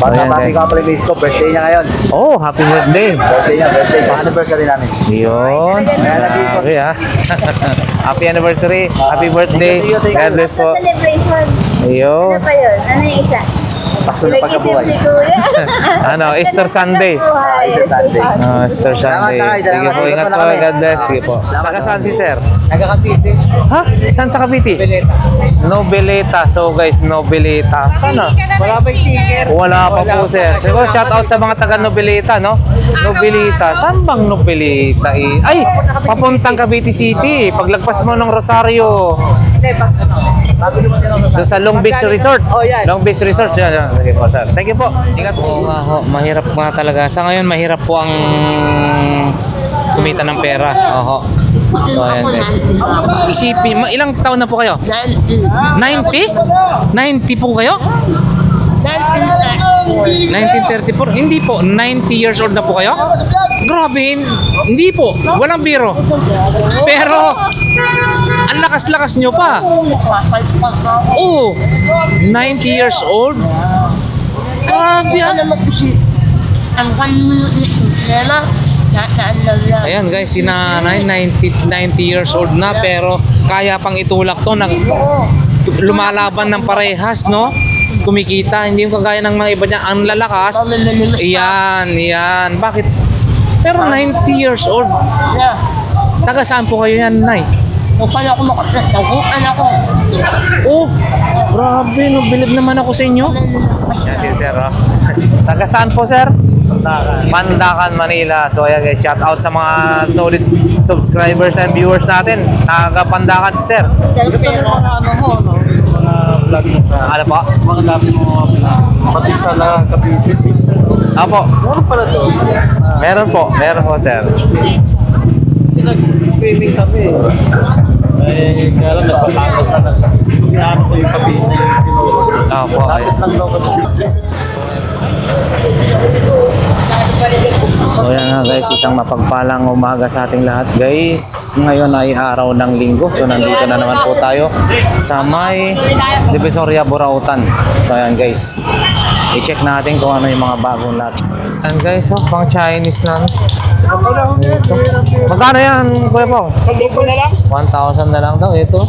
Bati ka pala yung ko, birthday niya ngayon. Oh, happy birthday. Birthday niya, birthday. Anniversary namin. Yun. Okay ha. Happy anniversary. Happy birthday. God bless po. Celebration. Ayun. Ano pa yun? Ano yung isa? Pasko na pagkabuhay. Si Kuya. Ano, Easter Sunday. Easter Sunday. Easter Sunday. Sige po, ingat po. God bless. Sige po. Taga saan si sir? Taga Cavite. Ha? Saan sa Cavite? Nobeleta. So guys, Nobeleta. Sana? Wala pa yung ticker. Wala pa po sir. Siguro shout out sa mga taga Nobeleta, no? Nobeleta. Saan bang Nobeleta eh? Ay! Papuntang Cavite City. Paglagpas mo ng Rosario. Hindi, pag ano. So, sa Long Beach Resort. Oh, yan. Long Beach Resort. Yan. Sige po, sir. Thank you po. Ingat po. Mahirap nga talaga. Sa ngayon, mahirap po ang kumita ng pera. Oho. So, ayan guys. Isipin, ilang taon na po kayo? 90? 90 po kayo? 1934? Hindi po. 90 years old na po kayo? Grabe. Hindi po. Walang biro. Pero, ang lakas-lakas nyo pa. Oo. 90 years old. Grabe ah. Ayan guys, si nanay 90 years old na pero kaya pang itulak to. Lumalaban ng parehas, no? Kumikita. Hindi yung kagaya ng mga iba niya. Ang lalakas. Iyan. Bakit? Pero 90 years old. Taga saan po kayo yan, nay? Paano ako makapagdaguan ako? Oh, grabe, no, bilib naman ako sa inyo. Yan si sir, oh. Taga saan po, sir? Pandakan, Manila. So ayan guys, shout out sa mga solid subscribers and viewers natin. Taga Pandakan si sir. Ito yung mga ano mo, no? Mga vlog mo sa... Ano po? Mga dati mo pati sa Cavite. Apo. Meron pala doon. Meron po, sir. Kasi nag-streaming kami. Eh, kaya lang nagpapagos na lang. Hinahanap ko yung Cavite. Apo, ayun. Lang daw kasi. So yan nga guys, isang mapagpalang umaga sa ating lahat guys. Ngayon ay araw ng linggo. So nandito na naman po tayo sa may Divisoria, Burautan. So ayan guys, i-check natin kung ano yung mga bagong lot. Ayan guys, oh, pang Chinese na. Ito. Magkano yan, Kuya Pong? 1,000 na lang daw ito.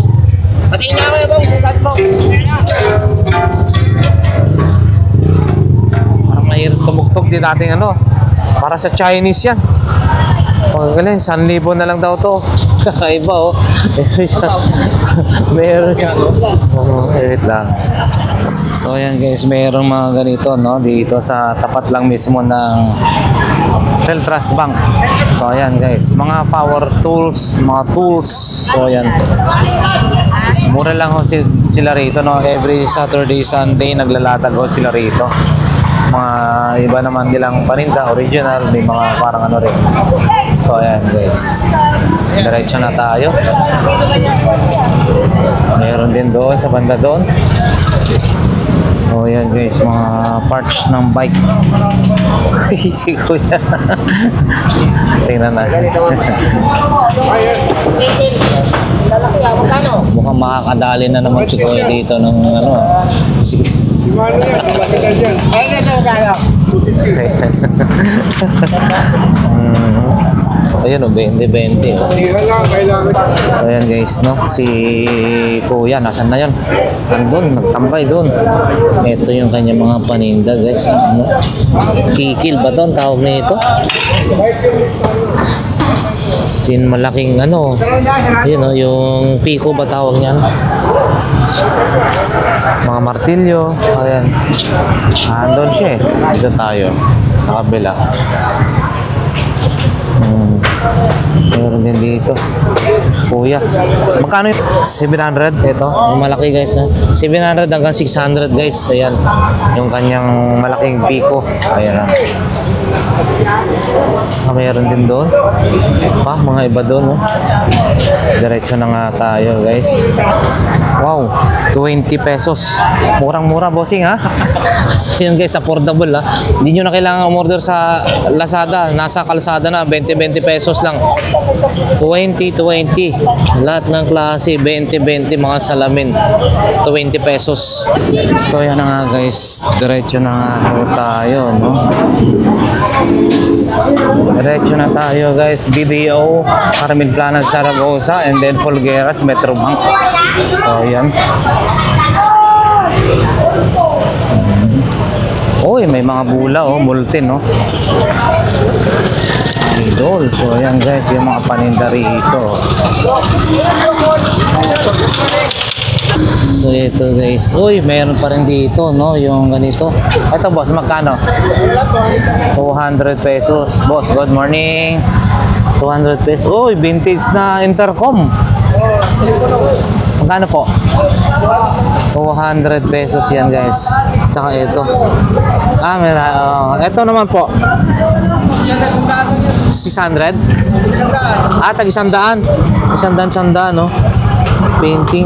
Patingin na ako yung bang. Parang mahirap tumugtog din natin ano. Para sa Chinese yan. Pagkakalin, 1,000 na lang daw to. Kakaiba oh. Meron siya. Wait lang. So ayan guys, mayroong mga ganito no dito sa tapat lang mismo ng Teltras Bank. So ayan guys, mga power tools, mga tools. So ayan. Mura lang ho sila rito no. Every Saturday, Sunday naglalatag ho sila rito. Mga iba naman nilang paninda, original, may mga parang ano rin. So ayan guys, diretso na tayo. Meron din doon sa banda doon. So ayan guys, mga parts ng bike. Si Kuya. Tingnan natin. Mukhang makakadali na naman si Kuya dito ng ano. Sige. Ayan o, 20-20 oh. So ayan guys no, si Kuya nasan na yun? Nandun, nagtambay dun. Ito yung kanya mga paninda guys no? Kikil ba to ang tawag na ito? Tin malaking ano, yun o, yung piko ba tawag niyan? Mga martilyo. Ayan, andun siya eh. Dito tayo sa kabila. Meron din dito Kuya. Magkano yun? 700 ito. Yung malaki guys ha. 700 hanggang 600 guys. Ayan. Yung kanyang malaking piko. Ayan ha. Mayroon din doon. Mga iba doon. Diretso na nga tayo guys. Wow, 20 pesos. Murang-mura bossing ha. So yun guys, affordable ha. Hindi nyo na kailangan umorder sa Lazada. Nasa kalsada na, 20 pesos lang. 20. Lahat ng klase, 20 mga salamin. 20 pesos. So yan na nga guys, diretso na nga tayo, no? Diretso na tayo guys, BDO, Carmen Planas, Zaragoza, and then Folgueras, Metrobank. So yan. Uy, may mga bula multi, no? Idol. So ayan guys, yung mga paninda rito. So ito guys. Uy, mayroon pa rin dito, no? Yung ganito. Ito boss, magkano? 200 pesos. Boss, good morning. 200 pesos. Uy, vintage na intercom. Magkano po? 200 pesos yan guys. Tsaka ito. Ito naman po. 600? Tag 100. 100, no? Painting.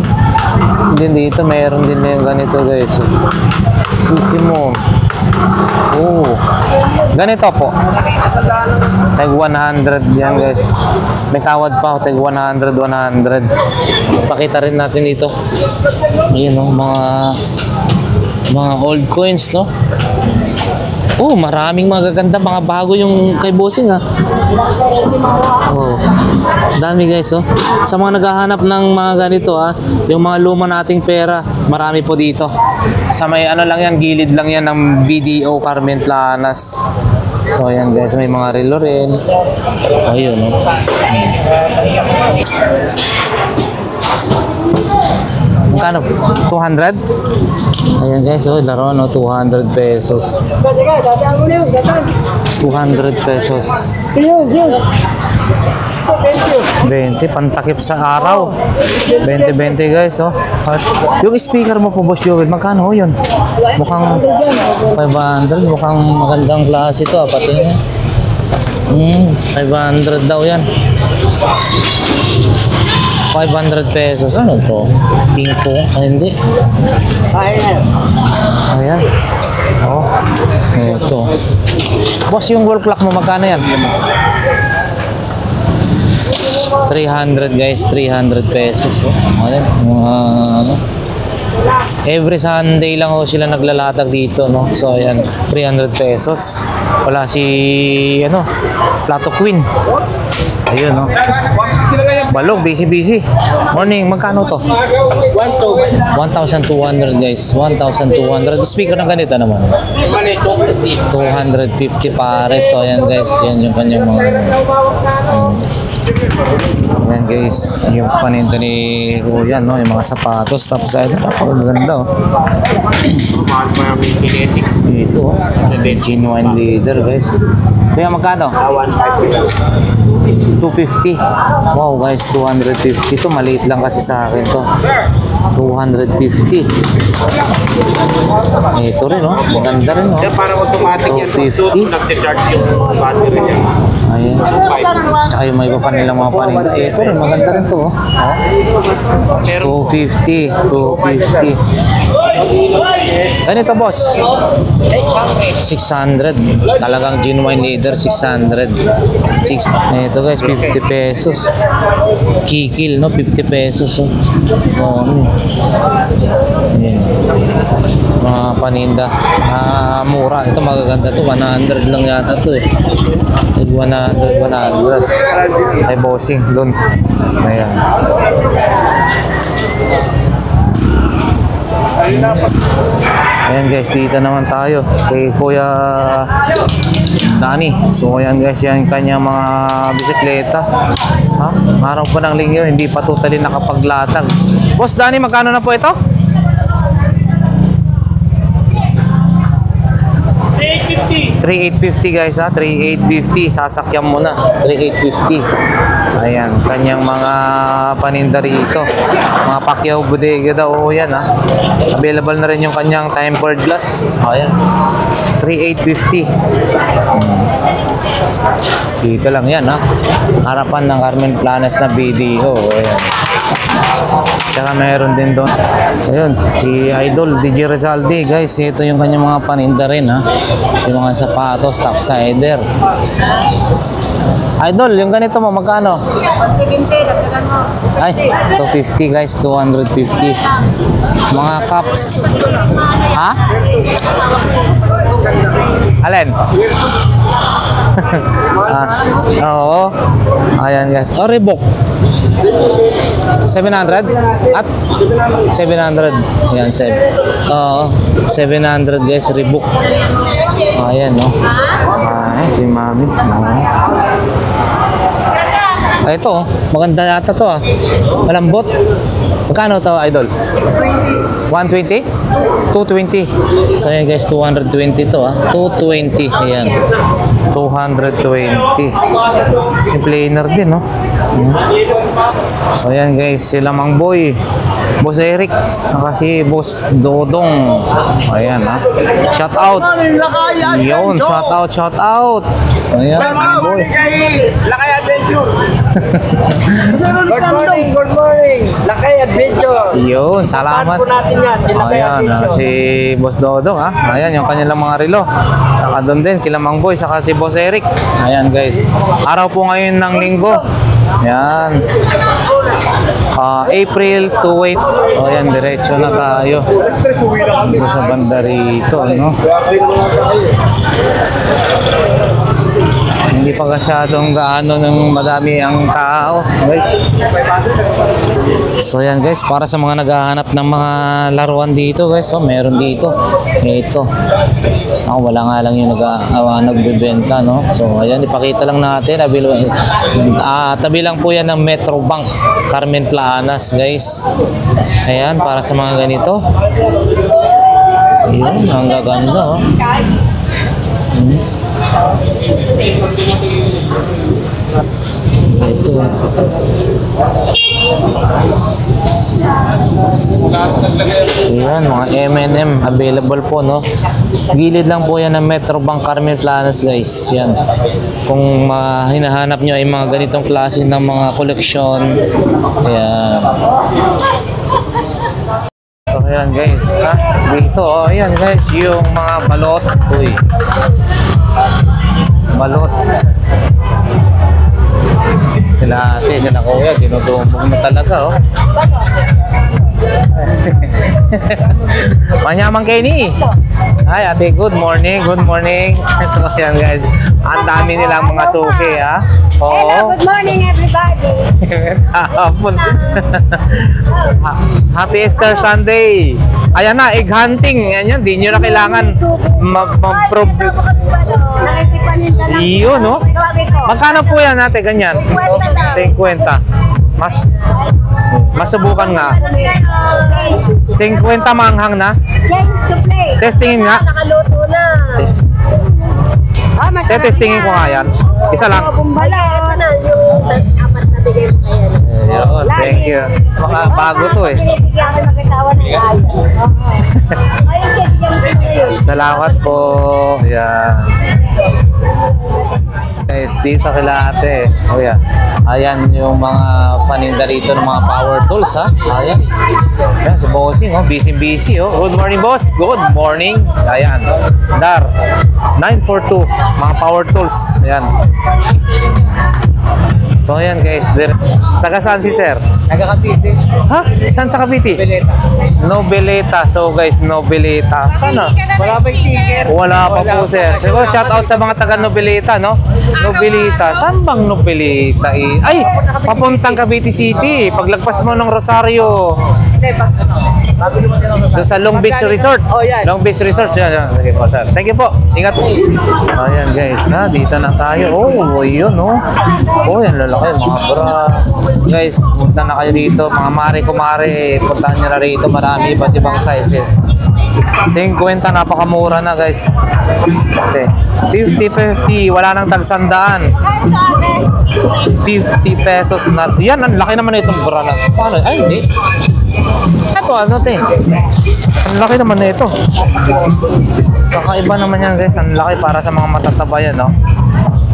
Din dito, mayroon din na yung ganito guys. Puti mo. Ganito po. Tag 100 yan guys. May tawad pa ako, tag 100. Pakita rin natin dito. Ayan mga old coins, no? Maraming magaganda, mga bago yung kay bossing ha. Dami guys, sa mga naghahanap ng mga ganito ha, yung mga luma nating pera, marami po dito. Sa may lang yan, gilid lang yan ng BDO Carmen Planas. So ayan guys, may mga relo rin. Ayun, no? Magkano? 200? Ayan guys, laro, no? 200 pesos. 200 pesos. 20, pantakip sa araw. 20 guys, Yung speaker mo po, Boss Joel, magkano yun? Mukhang 500, mukhang magandang klase ito, pati nga. 500 daw yan. 500 pesos. Ano to? Pinko? Hindi. Ayan. Ito. Boss, yung wall clock mo, magkano yan? 300 guys, 300 pesos. Ayan. Every Sunday lang sila naglalatag dito, no? So ayan, 300 pesos. Wala si Plato Queen. Ayun, no? Balong, busy. Morning, magkano to? 1,200 guys. 1,200. Speaker ng ganito naman. 250 pares. So ayan guys, yan yung kanyang mga ayan guys, yung paninda ni Kuya, no? Yung mga sapatos. Tapos ayun, napakaganda, Ito, genuine leather guys. Kaya magkano? 250. Wow guys, 250 to. Maliit lang kasi sa akin to. 250. Ito rin, maganda rin, Parang automatic yan. 250. Nag-charge yung battery niya. Ayan. Tsaka yung may iba pa nilang mga paninda. Ito rin, maganda rin to. 250. 250. Ganito boss? 600. Talagang genuine leather, 600. Ito guys, 50 pesos. Kikil, no? 50 pesos. Ayan. Mga paninda. Mura. Ito magaganda to. 100 lang yata to 100. Ay bossing doon. Ayan. Ayan guys, dito naman tayo kay Kuya Danny. So ayan guys, yan kanyang mga bisikleta. Araw pa ng linggo, hindi pa totally nakapaglatag. Boss Danny, magkano na po ito? 3,850 guys, 3,850. Sasakyan mo na, 3,850. Ayan, kanyang mga paninda rito, mga Pacquiao bodega daw. Yan Available na rin yung kanyang tempered glass. Ayan, 3,850. Dito lang yan, ha? Harapan ng Carmen Planas na BDO. Ayan. Tsaka meron din doon. Ayun, si Idol DJ Rizaldi, guys. Ito yung kanyang mga paninda rin, ha? Yung mga sapatos, topsider. Idol, yung ganito mo, magkano? 170, dagdagan mo. Ay, 250 guys, 250. Mga cups. Ha? Alin? Oo. Ayan guys. Oh, Reebok. 700? At 700. Ayan, 7. Oo. 700 guys, Reebok. Ayan, no. Ay, si Mami. Ay, ito, maganda yata to, ah. Malambot. Magkano to, Idol? 120? 220. So, ayan guys, 220 to, ah. 220. Ayan. 220. Yung plainer din, no? So, ayan guys, sila Mang Boy, Boss Eric, saka si Boss Dodong. Ayan, ha. Shout out. Yun, shout out, shout out. Ayan, Mang Boy. Lakay Adventure. Good morning. Lakay Adventure. Yun, salamat. Po natin yan. Sila kaya Ayan, si Boss Dodong, ha. Ayan, yung kanilang mga relo. Saka doon din, kila Mang Boy, saka si Boss Eric. Ayan, guys. Araw po ngayon ng linggo. Ayan. April 28. O, ayan, diretso na tayo. Dito sa banda rito, no? Hindi pa kasyadong gaano ng madami ang tao, guys. So yan guys, para sa mga naghahanap ng mga laruan dito guys, so meron dito. Ito. Ako wala nga lang yung nagbebenta, no. So ayan, ipakita lang natin. Tabi lang po yan ng Metro Bank Carmen Planas, guys. Ayan, para sa mga ganito. Ayan, ang gaganda, oh. Ito. Ayan, mga M&M available po, no. Gilid lang po yan ng Metro Bank Carmen Planas, guys. Yan. Kung hinahanap nyo ay mga ganitong klase ng mga koleksyon. Ayan. So ayan guys, ha? Dito, oh, ayan guys, yung mga balot. Uy. Balot. Sila ate, sila kuya, tinutumbog na talaga, oh. Manyamang Kenny. Hi ate, good morning, good morning. So ayan guys, ang dami nilang mga suki, ha. Oo. Hello, good morning everybody. Hapon. Happy Easter Sunday. Ayan na, egg hunting. Ayan yan, di nyo na kailangan mag-problem. Iyo, no? Magkano po yan natin, ganyan? 50. Masubukan nga. 50 manghang na. Testingin nga. Nakaluto na. Testingin ko nga yan. Isa lang. Wala, ito na yung apat na bigay mo kaya. Ayun, thank you. Mga bago to eh. Binibigyan ko ng katawan ng ayaw. Ayun, bigyan ko. Salamat po. Yan. Guys, dito kila ate. Oh yeah. Ayan yung mga paninda rito ng mga power tools, ha. Ayan. Ayan, si Bossing, oh. Busy, oh. Good morning, boss. Good morning. Ayan. Dar. 942. Mga power tools. Ayan. So ayan guys, taga saan si sir? Taga Cavite. Ha? Saan sa Cavite? Nobeleta. So guys, Nobeleta. Sana? Wala ba yung ticker? Wala pa po sir. Siguro shout out sa mga taga Nobeleta, no? Nobeleta. Saan bang Nobeleta eh? Ay! Papuntang Cavite City. Paglagpas mo ng Rosario. Hindi, pag ano, bago naman sila Doon sa Long Beach Resort. Oh, yan. Long Beach Resort. Yan, yan. Sige po, sir. Thank you po. Ingat. Ayan guys, ha? Dito na tayo. Oh, yun, no? Oh, yan lalaki. Mga bra. Guys, punta na kayo dito. Mga mare-kumare. Puntahan nyo na rito. Marami iba't ibang sizes. 50, napakamura na guys. Okay. 50-50, wala nang tagsandaan. 50 pesos na. Yan, ang laki naman na itong burana. Paano? Ay, hindi. Ito, ano te? Ang laki naman na ito. Kakaiba naman yan guys. Ang laki para sa mga matataba yan, no?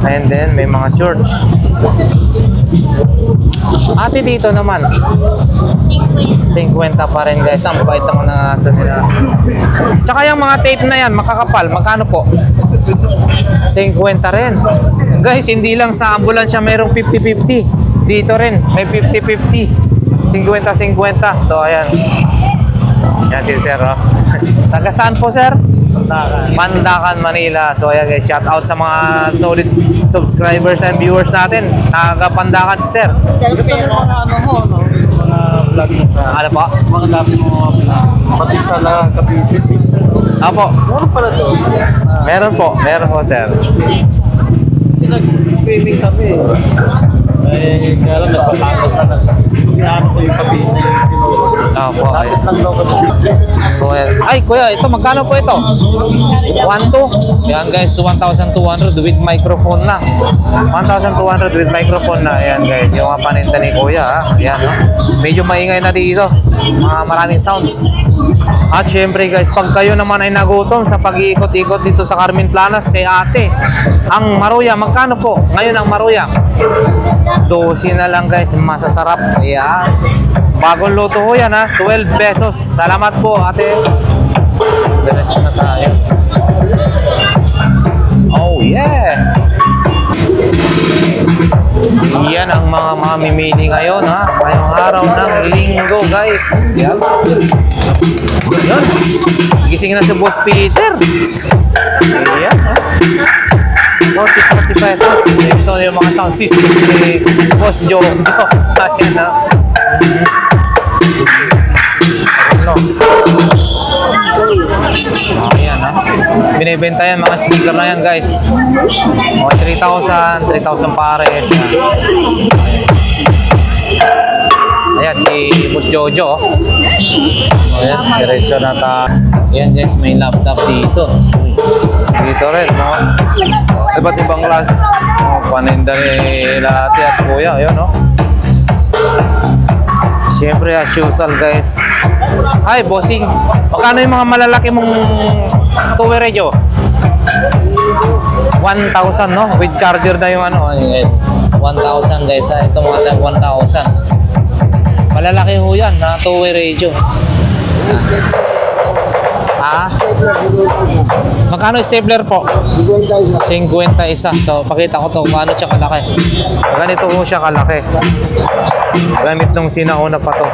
And then, may mga shorts. Ate dito naman. 50 pa rin guys. Ang bait naman ng aso nila. Tsaka yung mga tape na yan, makakapal. Magkano po? 50 rin. Guys, hindi lang sa ambulansya mayroong 50-50. Dito rin, may 50-50. 50-50. So, ayan. Yan si Sir, oh. Taga saan po, Sir? Pandakan, Manila. So, ayan guys, shout out sa mga solid subscribers and viewers natin. Taga Pandakan si Sir. Ito yung mga ano mo, no? Mga vlog mo sa... Ano po? Mga dami mo pati sa Cavite. Apo. Meron pala doon. Meron po, Sir. Kasi nag-swimming kami. Eh, kaya lang nagpapangas na lang. Inaano ko yung Cavite yung tinuro. Opo, ay. Dapat lang daw kasi. So, ay, kuya, ito, magkano po ito? 1,200. Yan guys, 1,200 with microphone na. 1,200 with microphone na. Ayan guys, yung mga paninda ni kuya, ha? Ayan, no? Medyo maingay na dito. Maraming sounds. At syempre guys, pag kayo naman ay nagutom sa pag-iikot-ikot dito sa Carmen Planas kay ate, ang maruya, magkano po? Ngayon ang maruya. 12 na lang guys, masasarap. Ayan. Bagong luto ho yan, ha? 12 pesos. Salamat po, ate. Diretso na tayo. Oh, yeah! Yan ang mga mamimili ngayon, ha? Ngayong araw ng linggo, guys. Yan. Yan. Gising na si Boss Peter. Yan, ha? 40 pesos. Ito yung mga sound system ni Boss Joe. Ayan, ha? Ano? Ayan, ha? Binibenta yan, mga speaker na yan, guys. O, 3,000 pares. Ayan, si Boss Jojo. Ayan, diretso na ta. Ayan, guys, may laptop dito. Dito rin, no? Iba't ibang klase. Paninda ni ate at kuya. Ayan, no? Siyempre, as usual, guys. Ay, bossing. Magkano yung mga malalaki mong two-way radio? 1,000, no? With charger na yung ano. 1,000, guys. Ito mga 1,000. Malalaki ho yan na two-way radio. Magkano stapler po? 50 isa. So, pakita ko to kung ano siya kalaki. Ganito ho siya kalaki. Gamit nung sinauna pa to.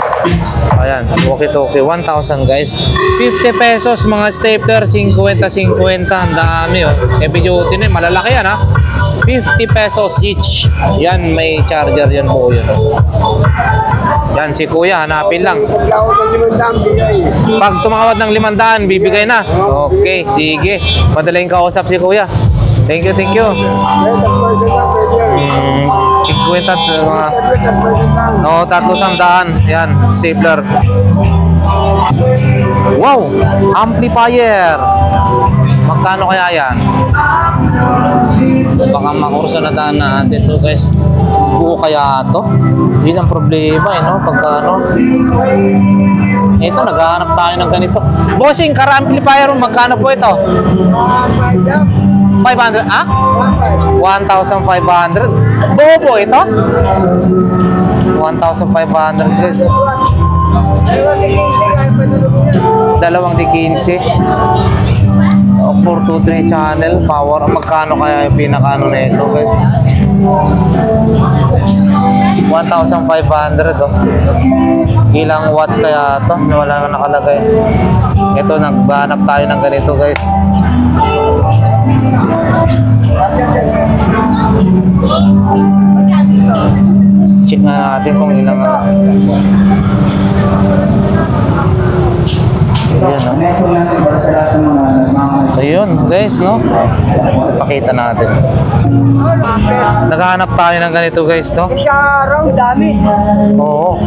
Ayan, walkie-talkie. 1,000 guys. 50 pesos mga stapler. 50-50. Ang dami, oh. Heavy duty na. Malalaki yan, ha? 50 pesos each. Yan, may charger yan po yun. Yan, si kuya, hanapin lang. Pag tumawad ng 500, bibigay na. Okay, sige. Madalaing kausap si kuya. Thank you, thank you. 50 300. Yan, stapler. Wow, amplifier. Magkano kaya yan? Baka makurso na daan natin to, guys. Buo kaya to? Hindi lang problema, no? Pagka ano. Ito, naghahanap tayo ng ganito. Bossing, car amplifier, magkano po ito? 500, ah? 1,500. Buo po ito? 1,500, guys. Dalawang di 15. 423 channel power. Magkano kaya yung pinakano na ito, guys? 1,500, oh. Ilang watts kaya ito? Wala na nakalagay. Ito, nagbahanap tayo ng ganito, guys. Check na natin kung ilang ayun, guys, no? Pakita natin. Naghahanap tayo ng ganito, guys, no? Sa araw, dami. Oo.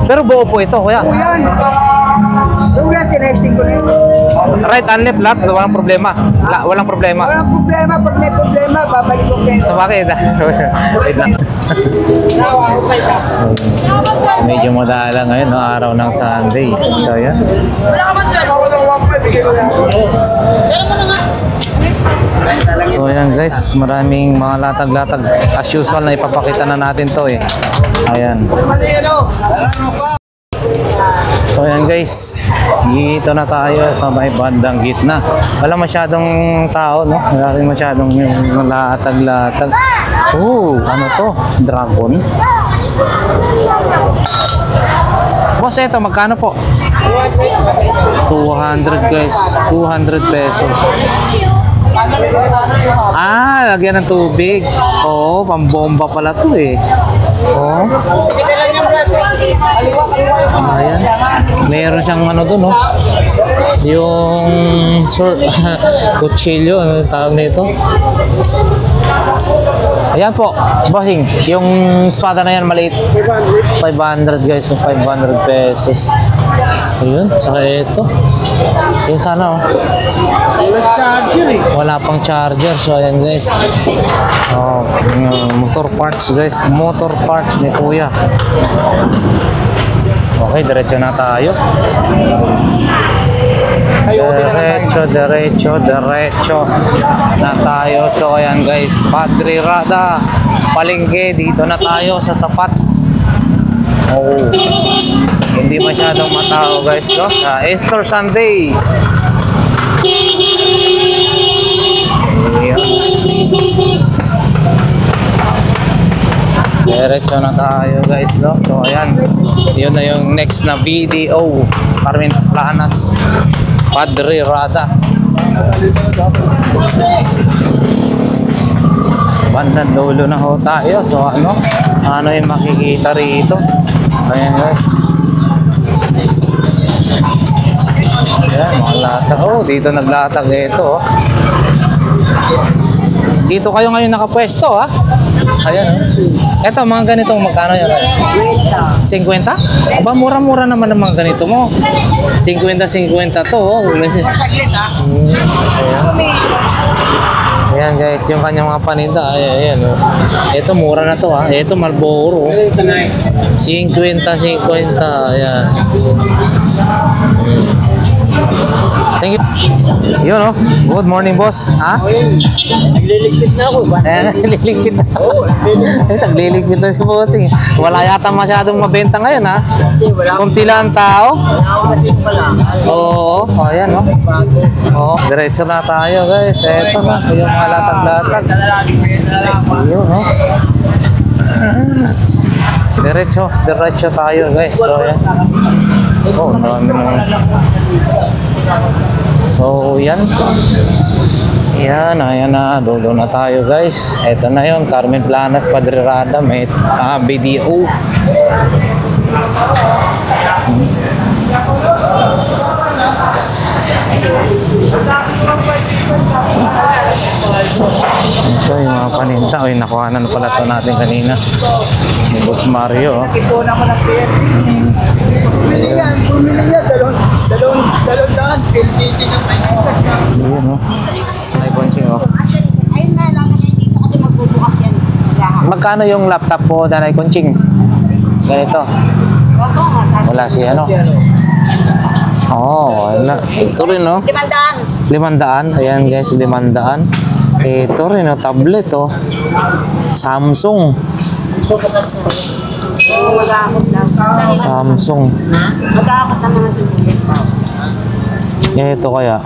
Pero buo po ito, kuya. Yan. tinesting ko na yun. Right and left lahat, walang problema. Walang problema. Walang problema, pag may problema, babalik ko kayo. Sa bakit? Wait lang. Medyo madala ngayon, no? Araw ng Sunday. So, yan. So, yan guys. Maraming mga latag-latag. As usual na ipapakita na natin to eh. Ayan. So, yan guys. Dito na tayo sa may bandang gitna. Wala masyadong tao, no? Wala rin masyadong yung latag-latag. Oh, ano to? Dragon. Boss, ito, magkano po? 200 guys. 200 pesos. Ah, lagyan ng tubig. Oo, pambomba pala to eh. Oo. Ayan. Meron siyang ano doon, no? Yung kutsilyo, ano yung tawag nito? Ayan po, bossing. Yung espada na yan, maliit. 500 guys, so 500 pesos. Ayun, saka ito. Yung sana, oh. Wala pang charger, so ayan guys. Oh, motor parts guys, motor parts ni Kuya. Okay, diretso na tayo. Diretso na tayo. So ayan guys, Padre Rada palengke, dito na tayo sa tapat. Oh, hindi masyadong matao guys, no? Easter Sunday. Ayan. Diretso na tayo guys, no? So ayan, yun na yung next na video. Carmen Planas, Padre Rada. Bandang dulo na ho tayo. So ano yung makikita rito? Ayan guys. Ayan, mga latag. Oh, dito naglatag ito. Oh. Dito kayo ngayon nakapwesto, ha? Ayan. Ito, mga ganitong magkano yan? 50? Aba, mura-mura naman ang mga ganito mo. 50-50 to, oh. Ayan. Ayan guys, yung kanyang mga paninda. Ayan, oh. Ito, mura na to, ha? Ito, Marlboro. 50-50. Ayan. Thank you. Yun, oh. Good morning, boss. Ha? Nagliligpit na ako. Nagliligpit na. Oo, Nagliligpit na si bossing. Wala yata masyadong mabenta ngayon, ha? Kunti lang ang tao. Oo, ayan, oh. Oo, diretso na tayo, guys. Eto na, yung mga latag-latag. Yun, oh. Diretso tayo, guys. So, ayan. Oh, marami naman. So, yan. Yan, ayan na. Dulo na tayo, guys. Ito na yun. Carmen Planas, Padre Rada. May video. Ito yung mga paninta. Uy, nakuhanan pala ito natin kanina. Ni Boss Mario. Oh. Ipon ako ng player. Bumili yan. Dalawang daan. PLDT ng tayo. Yun, no? Ay, Bonching, oh. Ayun na lang, hindi ko kasi magbubukas yan. Magkano yung laptop po, Danay Conching? Ganito. Wala si ano? Oo, wala. Ito rin, no? 500. Ayan, guys, 500. Ito rin, no? Tablet, oh. Samsung. Samsung. Mag-aakot na mga tubig. Ito kaya.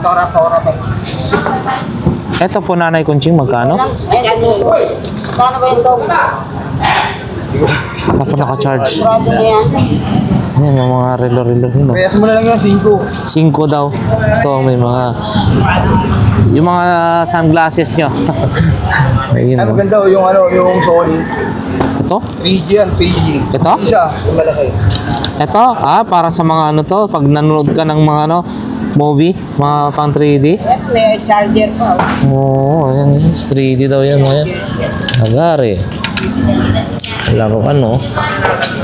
Ito po, Nanay Conching, magkano? Magkano ba yung dog? Ano pa naka-charge? Brado na yan. Ayan, yung mga relo-relo. Kaya mo na lang yung 5. 5 daw. Ito, may mga... Yung mga sunglasses nyo. Ayun, Ay, no? maganda yung yung Sony. Ito? 3G yan, 3G. Ito? Siya, yung malaki. Ito, para sa mga ano to, pag nanonood ka ng mga ano, movie, mga pang 3D. May charger pa. Oo, ayan, 3D daw yan, mga yan. Agari. Wala ko ano.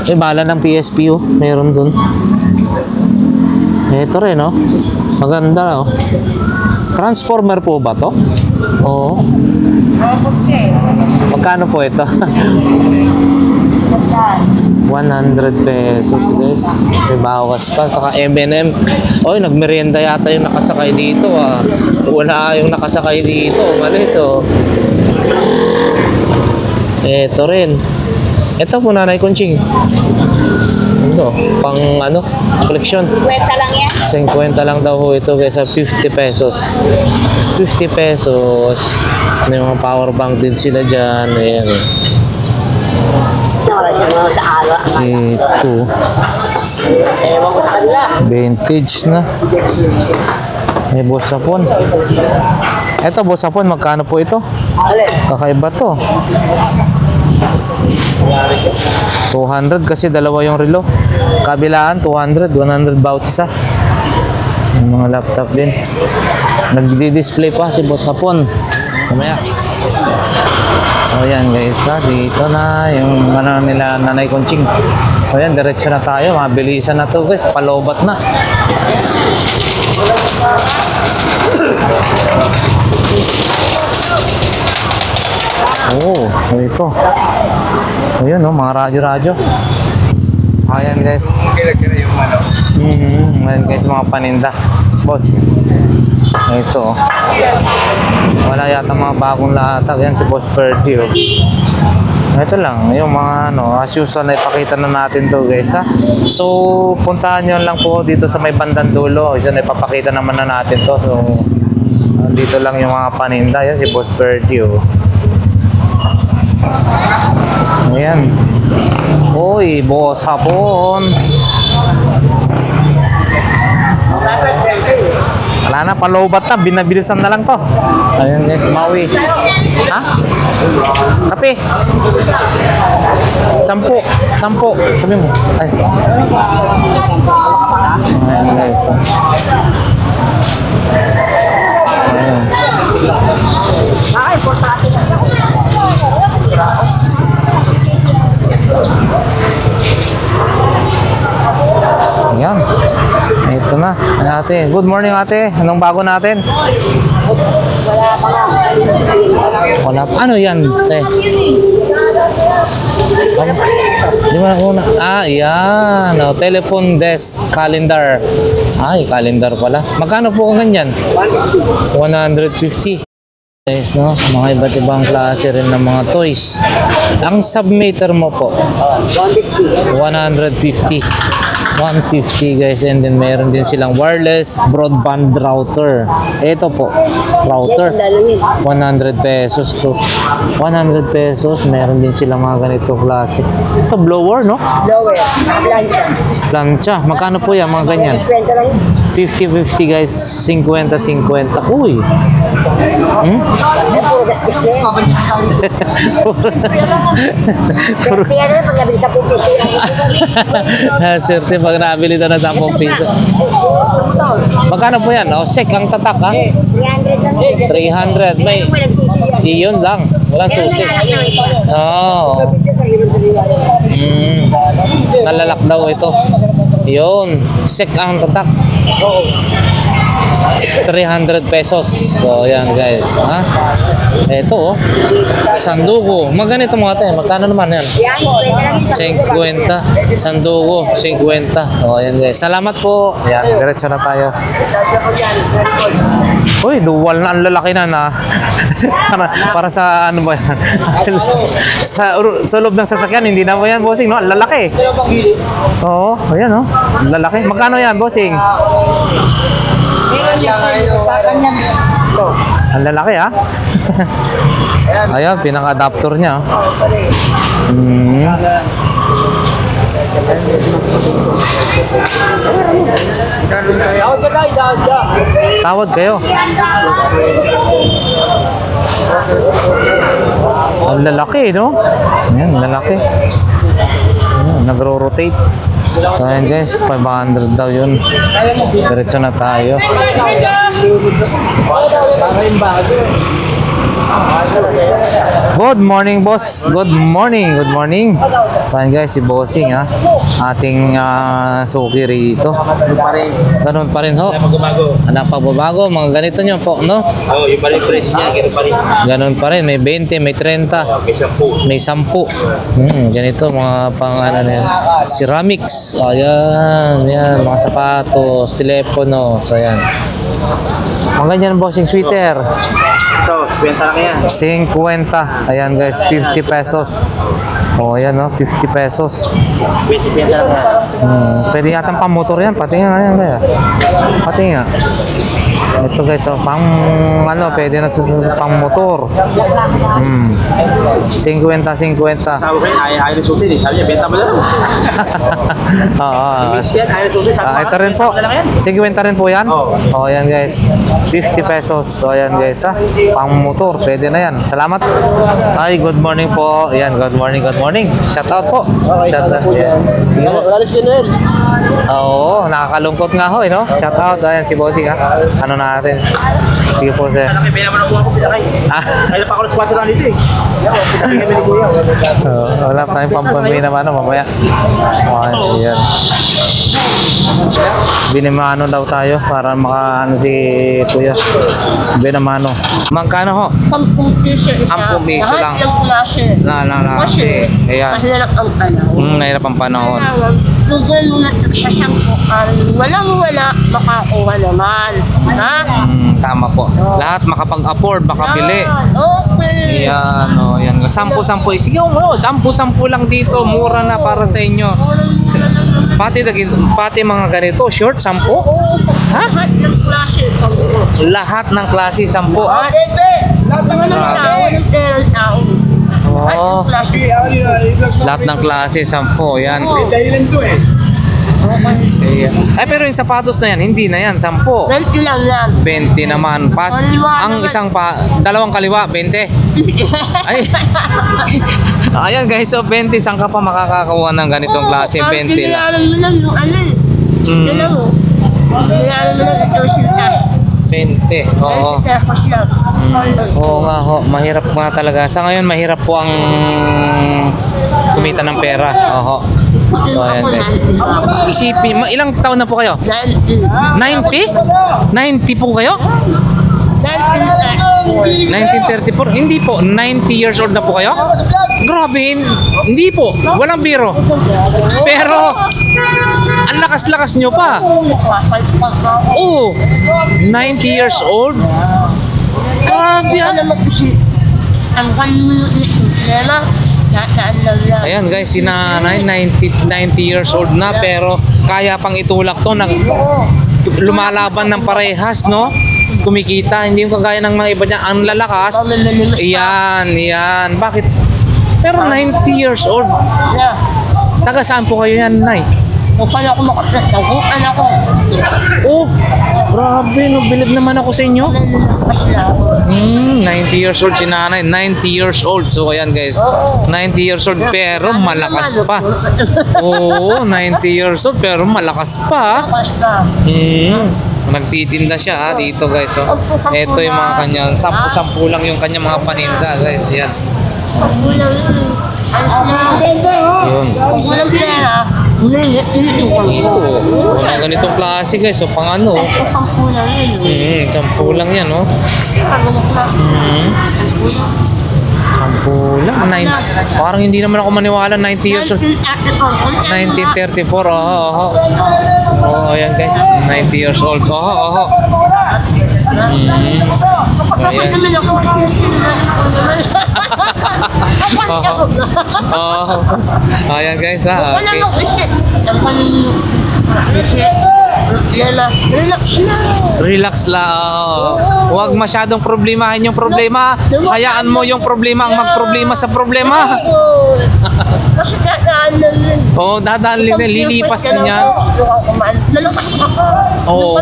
May bala ng PSP, oh. Meron dun. Ito rin, no? Maganda, no? Transformer po ba to? Oo. Robot siya eh. Magkano po ito? Gandaan. 100 pesos, guys. May bawas pa. Saka M&M. Oy, nagmerienda yata yung nakasakay dito, ah. Wala yung nakasakay dito. Umalis, oh. Ito rin. Ito po, Nanay Conching. Ito, pang ano, collection. Kwenta lang yan. 50 lang daw ho ito kaysa 50 pesos. 50 pesos. May mga power bank din sila dyan. Ayan. Ito. Vintage na. May bosapon. Ito, bosapon. Magkano po ito? Kakaiba to. 200 kasi dalawa yung relo. Kabilaan 200, 100 bawat isa. Yung mga laptop din. Nagdi-display pa si Boss Hapon. Mamaya. So yan guys, ha? Dito na yung ano nila Nanay Conching. So yan, diretso na tayo. Mabilisan na to guys, palobat na. Oh, ito. Ayun, no, mga radyo-radyo. Ayan, guys. Ayan, guys, mga paninda. Boss. Ito, oh. Wala yata mga bagong latag. Yan, si Boss Ferdy, oh. Ito lang, yung mga, ano, as usual, na ipakita na natin to, guys, ha. So, puntahan nyo lang po dito sa may bandang dulo. Isa na ipapakita naman na natin to. So, dito lang yung mga paninda. Yan, si Boss Ferdy, oh. Ayan. Uy, Boss Hapon. Wala na, palobat na. Binabilisan na lang to. Ayan guys, Maui. Ha? Kape? 10. Sabi mo. Ay. Ayan guys. Ayan. Ayan. Ito na. Ay, ate. Good morning, ate. Anong bago natin? Wala pa. Ano yan, te? Di ba una? Ah, yan. Oh, telephone desk calendar. Ay, calendar pala. Magkano po kung ganyan? 150. Guys, no? Mga iba't ibang klase rin ng mga toys. Ang submeter mo po? 150. 150 guys, and then meron din silang wireless broadband router. Ito po, router 100 pesos to 100 pesos. Meron din silang mga ganito klase. Ito blower, no? Blower. Plancha. Magkano po yan mga ganyan? 50-50 guys, 50-50. Uy, Puro gasgas na yan. Pero kaya na pag nabili sa pupiso yan. swerte pag nabili ito na 10 piso. Magkano po yan? Oh, sek ang tatak, ha? 300 lang. 300. May Walang susi yan. iyon lang. Walang susi. Oo. Nalalak daw ito. Yun. Sek ang tatak. 300 pesos. So, yan guys. Ha? Ito, oh. Sanduko. Maganito mga tayo. Magkano naman yan? Yan, 20 lang. 50. Sanduko. 50. O, yan guys. Salamat po. Yan. Diretso na tayo. Uy, duwal na. Ang lalaki na. para sa ano ba yan? sa loob ng sasakyan. Hindi na po yan, bossing. No? Ang lalaki. Oo. Ayan, oh. Ang lalaki. Magkano yan, bossing? Ang lalaki, ha? Ayan, pinaka-adapter niya. Tawad kayo. Ang lalaki, no? Ayan, lalaki. Ayan, nagro-rotate. So ayan guys, 500 daw yun. Diretso na tayo. Good morning, boss. Good morning. Good morning. So ayan guys, si Bossing ha. Ating suki rito. Ganun pa rin ho. Magbago. Anak pagbabago, mga ganito nyo po, no? Oo, yung pa rin price niya, ganun pa rin. Ganun pa rin, may 20, may 30, May 10. may 10. Ganito, mga pang ano na yan. Ceramics. Ayan, yan, mga sapatos, telepono. So ayan. Mga ganyan, Bossing sweater. Ito, benta lang yan. 50. Ayan guys, 50 pesos. Oh, ayan no, 50 pesos. Benta lang yan. Pwede yatang pang motor yan, pati nga ayan kaya. Pati nga. Ito guys, oh, pang ano, pwede na sa pang motor. 50. Sabi ko, ayaw na sutin eh. Sabi niya, benta mo lang. Oo. Yan, ayaw na sutin. Ito rin po. 50 rin po yan? Oo. Oh, ayan guys. 50 pesos. So, ayan guys ha. Pang motor. Pwede na yan. Salamat. Hi, good morning po. Ayan, good morning, good morning. Shout out po. Shout out. Lalis ko na yun. Oo, nakakalungkot nga ho, no? Shout out. Ayan, si Bossing ha. Ano natin? Sige po, sir. Pinakay, bina mo na buwan ko, pinakay. Ayaw pa ako ng sponsor na dito eh. Pinakay kami ni Kuya. Wala pa tayong pampamili naman mamaya. Okay, ayan. Binimano daw tayo para makaano si Kuya. Binamano. Magkano ho? 10 piso isa. 10 piso lang. Lahat ng klase. Kasi, ayan. Mahirap ang panahon. Nahirap ang panahon. Tugal mo na nagsasangkukan. Walang-wala, makakuha naman. Ha? Tama po. Lahat makapag-afford, makabili. Okay. Yan, o, yan. 10-10. Sige mo, 10-10 lang dito. Mura na para sa inyo. Pati mga ganito, short, 10? Ha? Lahat ng klase. Lahat ng klase, 10. Lahat ng tao, ng perang tao. Lahat Oo. ng klase. Lahat ng klase, 10. Yan. Dahilan to eh. Ayan. Ay, pero yung sapatos na yan, hindi na yan, 10. 20 lang yan. 20 naman. Ang isang dalawang kaliwa, 20. Ay. Ayan guys, so 20, saan ka pa makakakuha ng ganitong klase? 20 lang. Binayaran mo lang yung ano eh. Yun lang oh. Binayaran mo lang ito sila. 20, oo. 20 pesos lang. Oo nga ho, mahirap nga talaga. Sa ngayon, mahirap po ang kumita ng pera. Oo. So, ayan guys. Isipin, ilang taon na po kayo? 90? 90 po kayo? 1934? Hindi po, 90 years old na po kayo? Grabe, hindi po, walang biro. Pero, ang lakas-lakas nyo pa. Oo, 90 years old? Grabe Ano ah. mag-isip? Ang kanino problema, nataan lang lang. Ayan guys, si nanay 90 years old na pero kaya pang itulak to, lumalaban ng parehas, no? Kumikita, hindi yung kagaya ng mga iba niya, ang lalakas. Iyan. Bakit? Pero 90 years old. Yeah. Taga saan po kayo yan, Nay? Kung paano ako makapit, nagupan ako. Oh, grabe, no, bilib naman ako sa inyo. Nalalakas na ako. 90 years old si nanay, 90 years old. So ayan guys, 90 years old pero malakas pa. Oo, 90 years old pero malakas pa. Lakas na. Nagtitinda siya dito guys. Oh. Ito yung mga kanyang, 10-10 lang yung kanyang mga paninda guys. Yan. Kulang yun. Yun. Kung walang pera, nilito ko. Wala ganitong klase guys. So pang ano. Kung kulang yun. 10 lang yan, no? Parang hindi naman ako maniwala 90 years old. 1934, oo. Oo, ayan guys, 90 years old. Oo. Kapag naman ako. Oo. Ayan guys, ha. Wala Okay. nang isip. Ang kanino. Relax lang. Huwag masyadong problemahin yung problema. Hayaan mo yung problema ang magproblema sa problema. Kasi dadaan lang yun. Oo, dadaan lilipas na niya. Lalakas ka pa. Oo.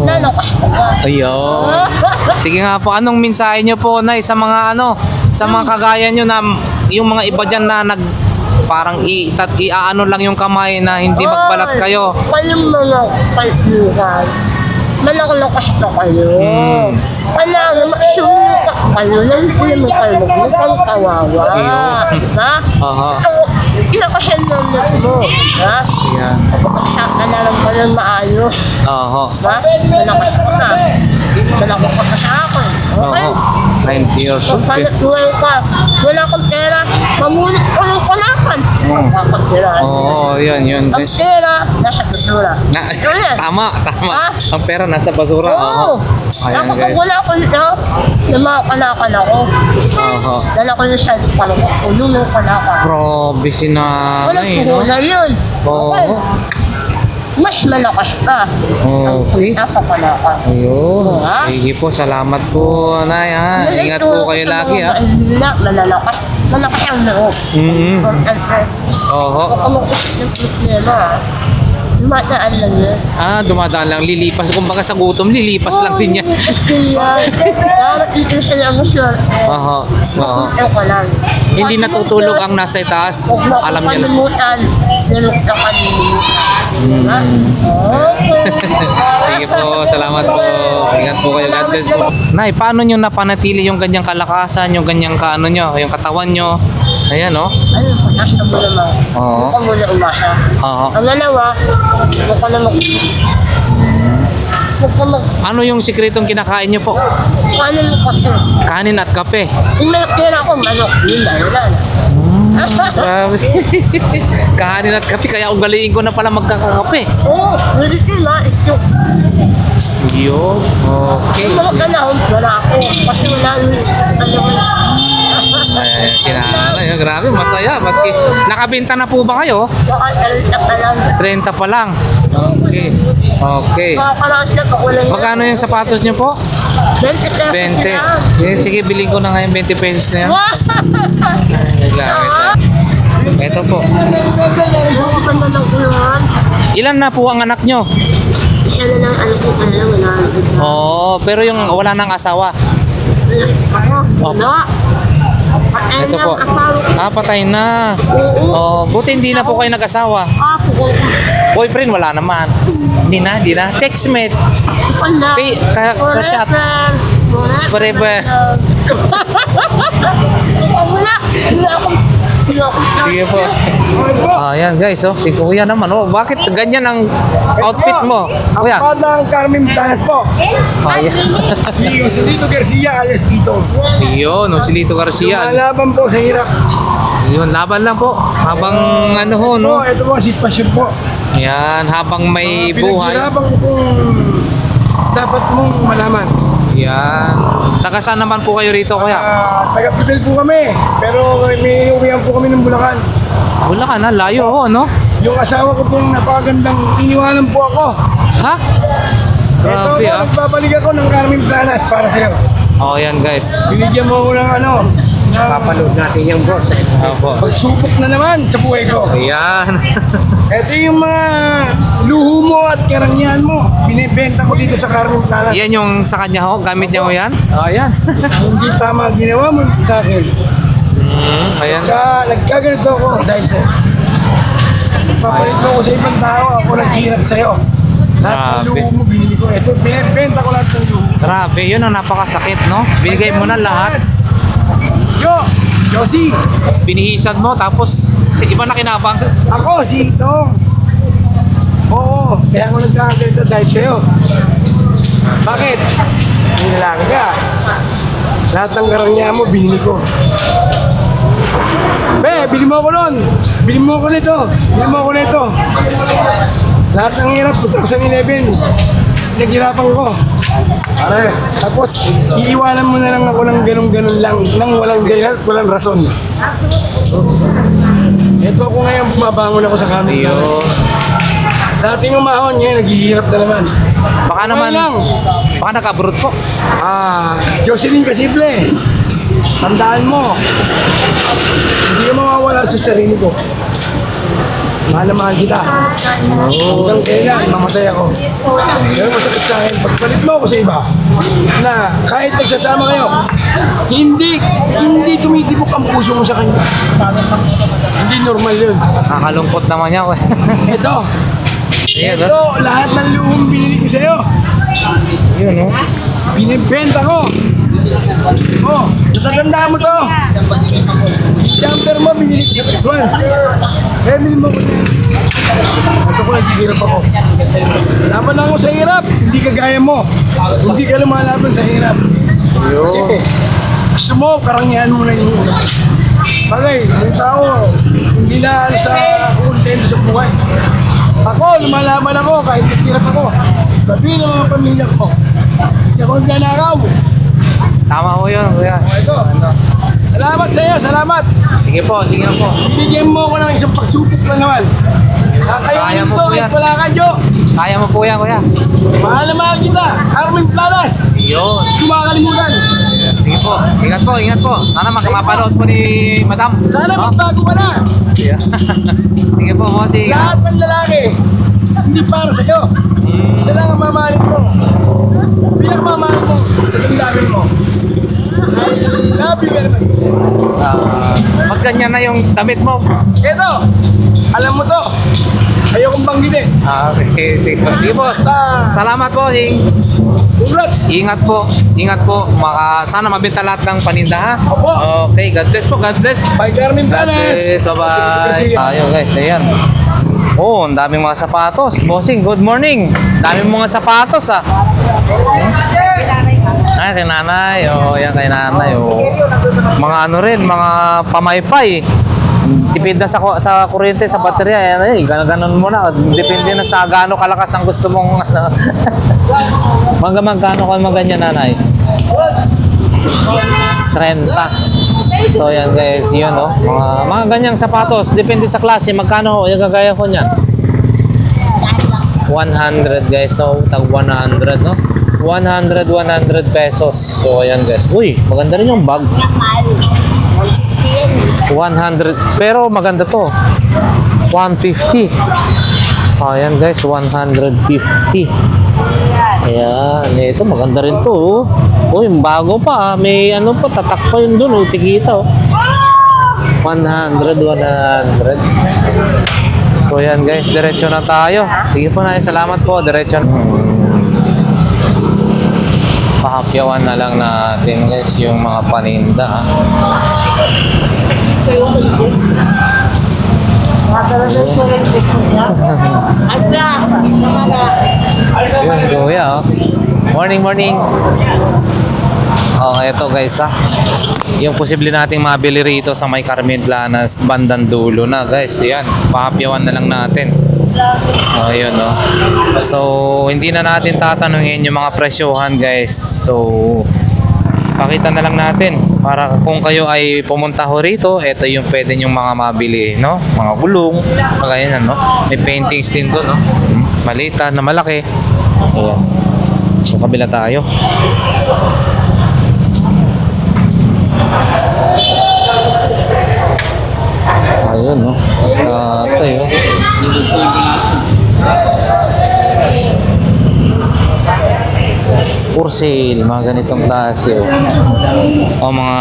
Lalakas ka pa. Ayun. Sige nga po, anong mensahe nyo po, Nay, sa mga sa mga kagaya nyo na yung mga iba dyan na parang iaano lang yung kamay na hindi magbalat kayo. Kayong mga kaibigan, Malalakas na kayo. Hmm. Kailangan magsumika kayo lang hindi mo kayo magmukhang kawawa. Ha? Aha. Kinakasyan naman mo. Ha? Ayan. Kapag ka na lang ba ng maayos. Aha. Ha? Malakas ka na. Malakas ka pa sa akin. Okay? Aha. 90 years Kung old. palit buhay ka, wala kang pera, mamulit ko ng kalakan. Kapagpirahan. Oo, yun Ang guys. pera, nasa basura. Na, tama. Ah? Ang pera nasa basura. Oo. Ayan Kapag guys. wala ko nito, namakalakan ako. Aha. Dala ko yung cellphone ko, puno ng kalakan. Grabe si Walang nanay, no? puhunan yun. Oo. Okay. Mas malakas ka. Okay. Napakalakan. Ayun. Ha? Sige po, salamat po, Nay, ha. Ingat po kayo lagi, ha. Malalakas. Malakas ang loob. Mm-hmm. Importante. Oo. Huwag ka mag-usap ng problema. Dumadaan lang yun. Dumadaan lang, lilipas. Kumbaga sa gutom, lilipas lang din yan. Dapat dito sila ang swerte. Aha. Oo. Ito ka lang. Hindi natutulog ang nasa itaas. Huwag mo Alam niya na. kalimutan. Nilok ka kalimutan. Ha? Sige po, salamat po. Ingat po kayo. God bless po. Nay, paano nyo napanatili yung ganyang kalakasan, yung ganyang kaano nyo, yung katawan nyo? Ayan, no? Ayun, pataas ka muna mga. Oo. Huwag ka muna umasa. Oo. Ang dalawa, huwag ka na huwag ka Ano yung sikretong kinakain nyo po? kanin mo kasi. Kanin at kape. Kung may pera ako, manok, yun na, wala na. Grabe. Kanin at kape, kaya ugaliin ko na pala magkakakape. Oo, hindi ma, isto. Yun. Okay. Yung mga panahon, wala ako. Kasi wala yung isto. Sinanay, grabe, masaya. Maski, nakabenta na po ba kayo? Baka talita ka lang. 30 pa lang. Okay. Okay. Makakalakas na ako lang. Magkano yung sapatos nyo po? 20 pesos 20. lang. Sige, bilhin ko na ngayon 20 pesos na yan. Wow! Wait lang. Ito po. Huwag ka na lang kulungan. Ilan na po ang anak nyo? Isa na lang, ano ko pa na lang, wala. Oo, pero yung wala nang asawa. Ako, wala. Patay Ito na po. ang asawa ko. Patay na. Oh, buti hindi na po kayo nag-asawa. Ako, Boyfriend, wala naman. Hindi na. Textmate. wala. Ka-shot. Forever. Wala. Wala akong. Sige po. Ayan guys, si Kuya naman. Bakit ganyan ang outfit mo? Kuya. Padang Carmen Tanas po. Ayan. Si Lito Garcia alias Lito. Yun, si Lito Garcia. Lumalaban po sa hirap. Yun, laban lang po. Habang ano ho, no? Po, ito po si Pasyon po. Yan, habang may buhay. Pinaghirapan ko kung dapat mong malaman. Yan. Taga saan naman po kayo rito, Kuya? Taga-Pitil po kami. Pero may uwihan po kami ng Bulacan. Bulacan na, layo ho, no? Yung asawa ko pong napakagandang iniwanan po ako. Ha? Grabe, Ito po, nagbabalik ako ng Carmen Planas para sa'yo. Oh, yan guys. Binigyan mo ako ng ano. Papaload natin yung boss. Opo. Pagsubok na naman sa buhay ko. Ayan. Ito yung mga luho mo at karangyaan mo. Binibenta ko dito sa Carmen Planas. Yan yung sa kanya ho, gamit niya ho yan? Ayan. Hindi tama ginawa mo sa akin. Ayan. Nagkaganito ako dahil sa'yo. Papalit mo ako sa ibang tao, ako naghihirap sa'yo. Lahat ng Grabe. luho mo binili ko. Ito, binibenta ko lahat ng luho. Grabe, yun ang napakasakit, no? Binigay mo na lahat. Josie, Binihisan mo, tapos iba na kinabang. ako si Itong. Oo, kaya ako nagkaganito dahil sa'yo. Bakit? May lalaki ka. Lahat ng karangyaan mo, binili ko. Bili mo ako nun. Bili mo ako nito. Bili mo ako nito. Lahat ng hirap, 2011. Naghirapan ko. Pare. Tapos, iiwanan mo na lang ako ng ganun-ganun lang. Nang walang dahilan at walang rason. Ito ako ngayon, bumabangon ako sa kanila. Ayun. Sa ating umahon, ngayon, naghihirap na naman. Baka naman, Okay lang. baka nag-abroad po. Jocelyn Casible, tandaan mo, hindi ka mawawala sa sarili ko. Mahal na mahal kita. Hanggang kailan, mamatay ako. Pero masakit sa akin, pagpalit mo ako sa iba, na kahit nagsasama kayo, hindi tumitibok ang puso mo sa kanya. Hindi normal yun. Nakakalungkot naman niya. Ito, Ayan, ito, lahat ng luhong binili ko sa'yo. Yun, no? Binibenta ko. Oh, natatandaan mo to. Jumper mo, binili ko sa Tiguan. Kaya binili mo ko niya. Ito ko, naghihirap ako. Laban ako sa hirap, hindi ka gaya mo. Hindi ka lumalaban sa hirap. Kasi gusto mo, karangyaan mo na yung ulo. Bagay, may tao, hindi na sa kontento sa buhay. Ako, lumalaban ako, kahit hirap ako. Sabihin ng mga pamilya ko, hindi ako nagnanakaw. Tama ko yun, kuya. Ito. Salamat sa iyo, salamat. Sige po. Binigyan mo ko ng isang pagsupok na naman. Kaya Kakayanin mo to, po yan. kahit wala ka, Jo. Kaya mo po yan, kuya. Mahal na mahal kita. Carmen Planas. Yun. Hindi mo makakalimutan. Sige po. Ingat po. Sana mapanood po ni Madam. Sana Oh. magbago ka na. Yeah. Sige po, bossing. Lahat ng lalaki, hindi para sa'yo. Isa lang ang mamahalin mo. Pinakamamahalin mo sa damdamin mo. I love you very much. Pag ganyan na yung damit mo. Ito, alam mo to. Ayokong banggitin. Sige po. Salamat po, Sing. Congrats. Ingat po. Sana mabenta lahat ng paninda, ha? Opo. Okay, God bless po, God bless. Bye, Carmen God Planas. bless, bye-bye. Sige. Ayun guys, ayan. Oh, ang daming mga sapatos. Bossing, good morning. Daming mga sapatos, ah. Ay, kay nanay. Oh, yan kay nanay. Oh. Mga ano rin, mga pamaypay. Tipid na sa kuryente, sa baterya. Ayan, ganon mo na. Depende na sa gaano kalakas ang gusto mong ano. Magkano ka ganyan, nanay? 30. So yan guys, yun no. Mga ganyang sapatos, depende sa klase. Magkano ho? Yung gagaya ko niyan. 100 guys. So tag 100 no. 100 pesos. So ayan guys. Uy, maganda rin yung bag. 100. Pero maganda to. 150. Ayan guys, 150. Ayan, ito maganda rin to. Oh. Uy, bago pa. May ano pa, tatak pa yun dun. Tikita. 100. So yan guys, diretso na tayo. Sige po na, salamat po. Diretso na. Pahapyawan na lang natin guys yung mga paninda. Yun, kuya, oh. Morning. Oh, eto guys, yung posible nating mabili rito sa may Carmen Planas, bandang dulo na guys. Yan, pahapyawan na lang natin. Oh, yun, no. So, hindi na natin tatanungin yung mga presyohan guys. So, pakita na lang natin para kung kayo ay pumunta ho rito, ito yung pwede nyong mga mabili, no? Mga gulong, ganyan, no? May paintings din to, no? Malita na malaki. Ayan. So, kabila tayo. Ayun, no? Sa tayo. For sale, mga ganitong klase, o mga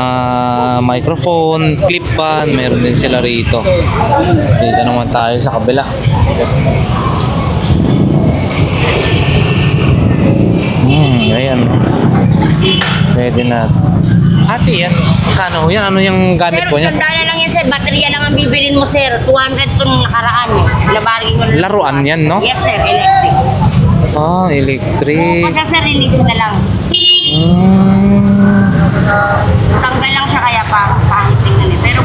microphone, clip pan, meron din sila rito. Dito naman tayo sa kabila. Ayan. Pwede na. Ate, yan. Kano yan? Ano yung gamit Sir, po niya? sandala lang yan, sir. Baterya lang ang bibilin mo, sir. 200 to nung nakaraan. Nabarigin mo na. Laruan yan, no? Yes, sir. Electric. Ah, electric. Pagka, sir, release na lang. Tanggal lang siya kaya pa pangit tingnan eh. Pero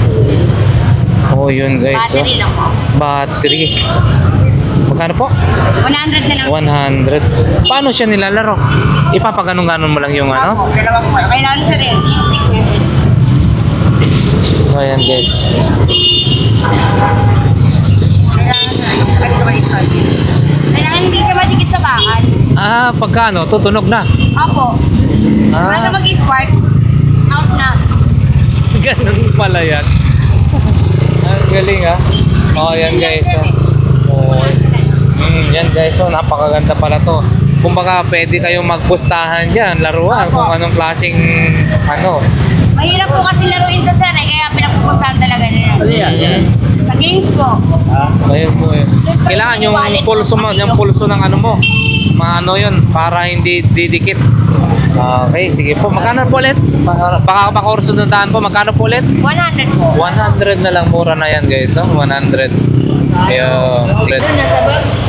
Oh, yun guys. battery lang po. Battery. Magkano po? 100 na lang. 100. Paano siya nilalaro? Ipapaganon-ganon mo lang yung ano? Opo, dalawa po. Kailangan, sir, eh. Yung stick mo yun. So, ayan guys. Kailangan, sir. Kailangan hindi siya madikit sa bakal. Ah, pagkano? Tutunog na. Opo. Para Ah, mag-spark, out na. ganun pala yan. Ang galing ah. Oh, yan guys. Oh. Yan guys, so napakaganda pala to. Kumbaga, pwede kayong magpustahan dyan, laruan, kung anong klaseng ano. Mahirap po kasi laruin to, sir, eh, kaya pinapupustahan talaga nila. Yan. Sa Against po. Ayun po eh. Kailangan yung pulso ng ano mo. Maano yun, para hindi didikit. Okay, sige po. Magkano po ulit? Baka makursundan po. Magkano po ulit? 100 po. 100 na lang. Mura na yan guys. Oh. 100. Kaya,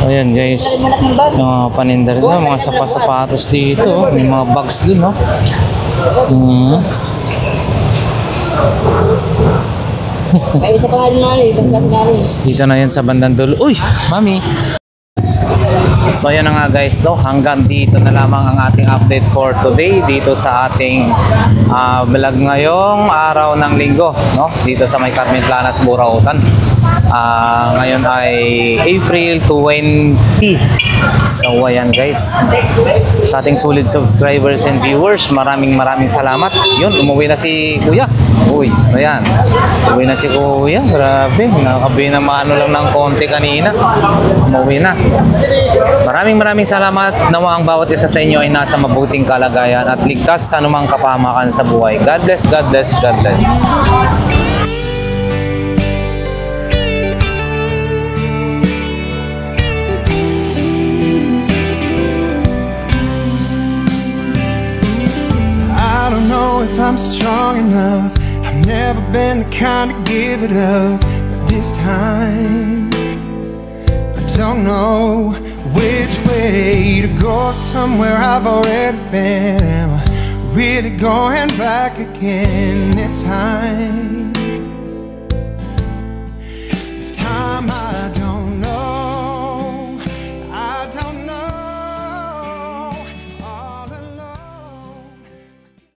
ayan guys. Yung mga paninda rin. Mga sapatos dito. Oh. May mga bags din. Oh. Ay, isa pa nga rin namin. Dito na yan sa bandang dulo. Uy! Mami! So yan na nga guys, no? Hanggang dito na lamang ang ating update for today dito sa ating vlog ngayong araw ng linggo, no? Dito sa may Carmen Planas, Burautan. Ngayon ay April 20. So ayan guys, sa ating solid subscribers and viewers, maraming salamat. Yun, umuwi na si Kuya. Uy, ayan. Umuwi na si Kuya. Grabe, nakakabi na maano lang ng konti kanina. Umuwi na. Maraming salamat. Nawa ang bawat isa sa inyo ay nasa mabuting kalagayan at ligtas sa anumang kapahamakan sa buhay. God bless, God bless, God bless. I don't know if I'm strong enough. I've never been the kind to give it up, but this time I don't know which way to go. Somewhere I've already been. Am I really going back again this time? This time I